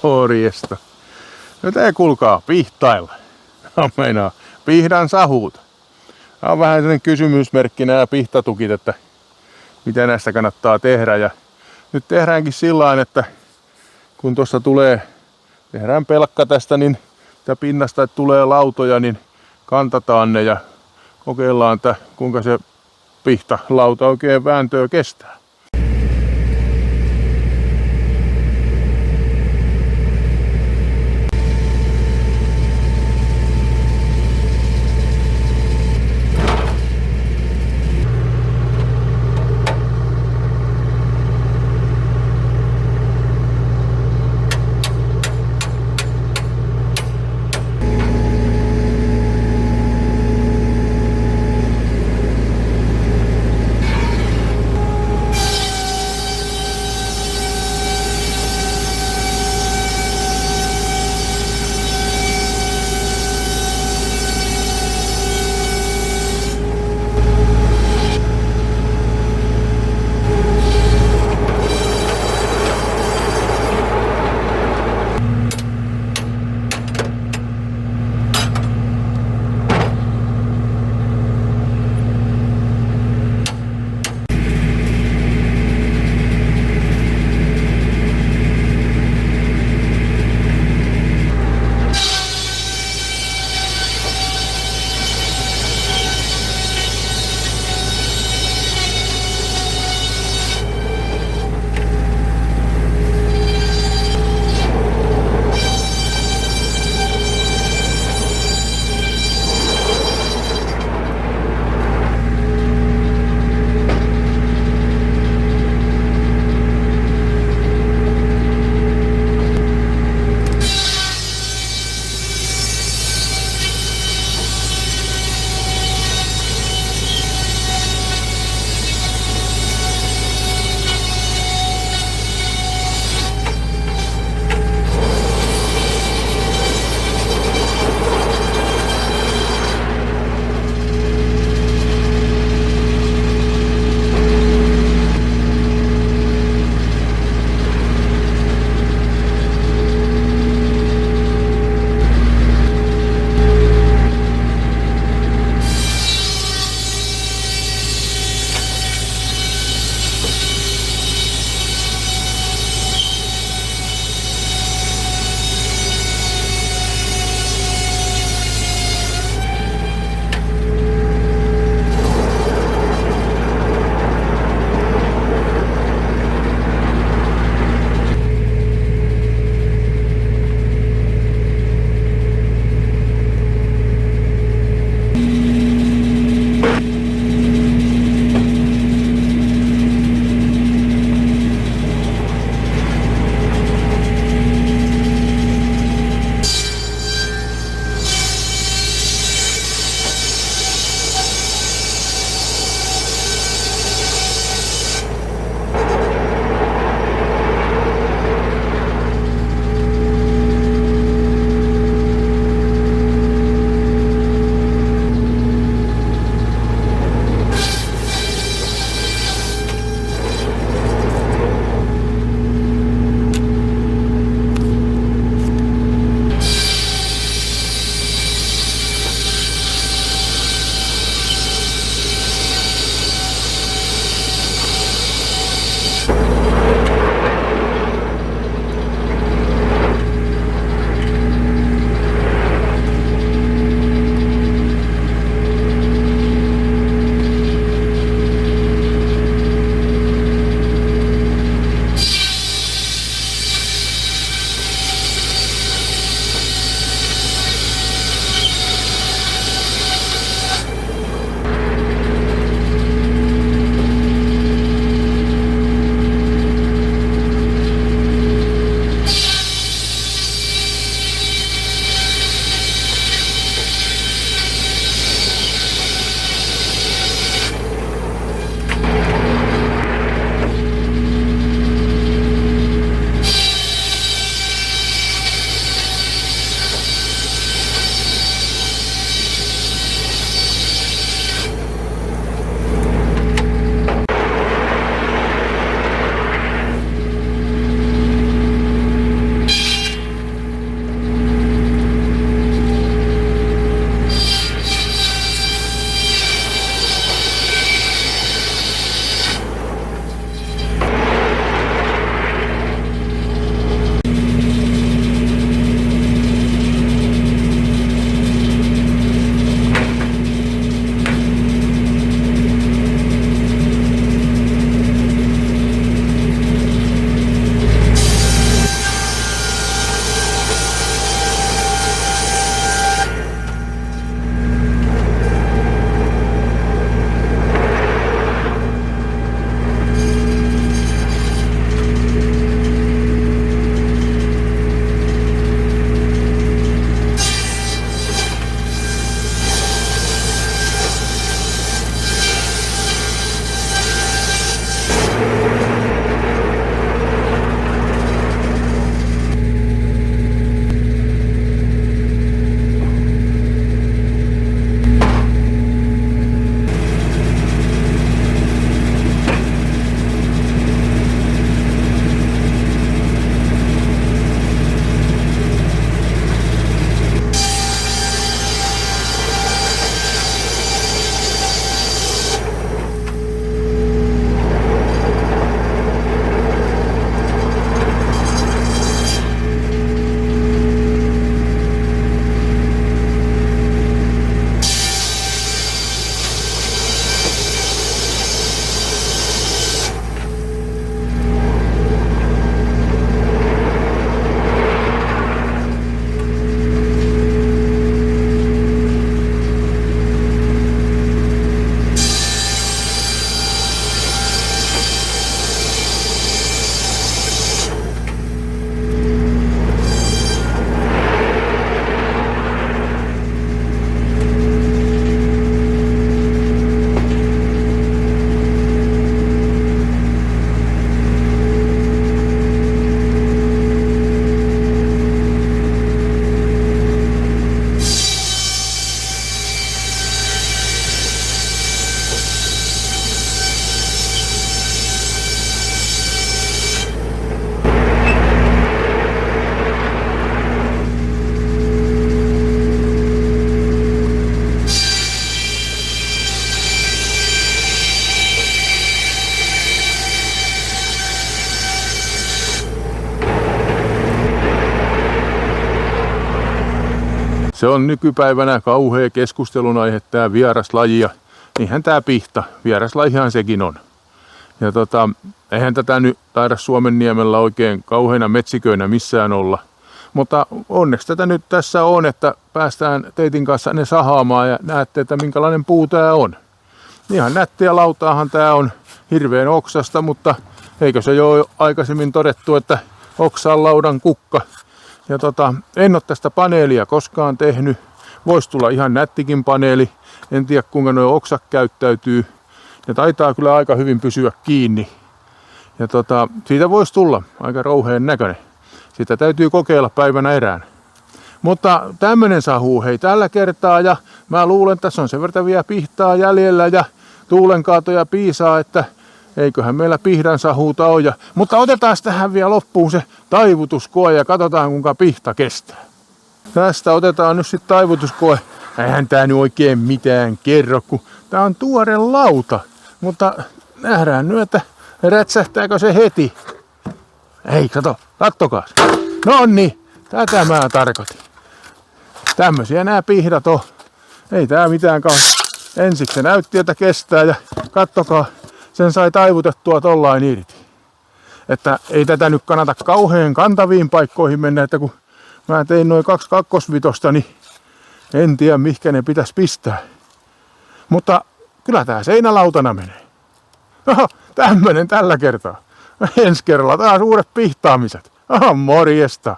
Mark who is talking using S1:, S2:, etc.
S1: Morjesta. Nyt ei kuulkaa pihtailla. Meinaa Pihdan sahuuta. Tämä on vähän sellainen kysymysmerkki nämä pihtatukit, että mitä näistä kannattaa tehdä. Ja nyt tehdäänkin sillain, että kun tuossa tehdään pelkka tästä niin pinnasta, että tulee lautoja, niin kantataan ne ja kokeillaan, että kuinka se pihtalauta oikein vääntöä kestää. Se on nykypäivänä kauhea keskustelun aihe, tää vieraslaji, ja niinhän tää pihta, vieraslajihan sekin on. Ja eihän tätä nyt taida Suomenniemellä oikein kauheina metsiköinä missään olla. Mutta onneksi tätä nyt tässä on, että päästään teitin kanssa ne sahaamaan ja näette, että minkälainen puu tää on. Ihan nättiä lautaahan tää on, hirveän oksasta, mutta eikö se jo ole aikaisemmin todettu, että oksa on laudan kukka. Ja en ole tästä paneelia koskaan tehnyt. Voisi tulla ihan nättikin paneeli. En tiedä kuinka nuo oksat käyttäytyy. Ne taitaa kyllä aika hyvin pysyä kiinni. Ja siitä voisi tulla aika rouheen näköinen. Sitä täytyy kokeilla päivänä erään. Mutta tämmönen sahu hei tällä kertaa, ja mä luulen, että tässä on sen verran vielä pihtaa jäljellä ja tuulenkaatoja piisaa, että eiköhän meillä pihdan sahuuta ole. Mutta otetaan tähän vielä loppuun se taivutuskoe ja katsotaan kuinka pihta kestää. Tästä otetaan nyt sitten taivutuskoe. Eihän tää nyt oikein mitään kerro, kun tää on tuore lauta. Mutta nähdään nyt, että rätsähtääkö se heti. Ei, kattokaa. Nonni, tätä mä tarkoitin. Tämmösiä nämä pihdat on. Ei tää mitään ensiksi se näytti, että kestää, ja kattokaa, sen sai taivutettua tollain irti. Että ei tätä nyt kannata kauhean kantaviin paikkoihin mennä, että kun mä tein noin 2 kakkosvitosta, niin en tiedä mihinkä ne pitäisi pistää. Mutta kyllä tää seinälautana menee. Oho, tämmönen tällä kertaa. Ensi kerralla taas uudet pihtaamiset. Morjesta.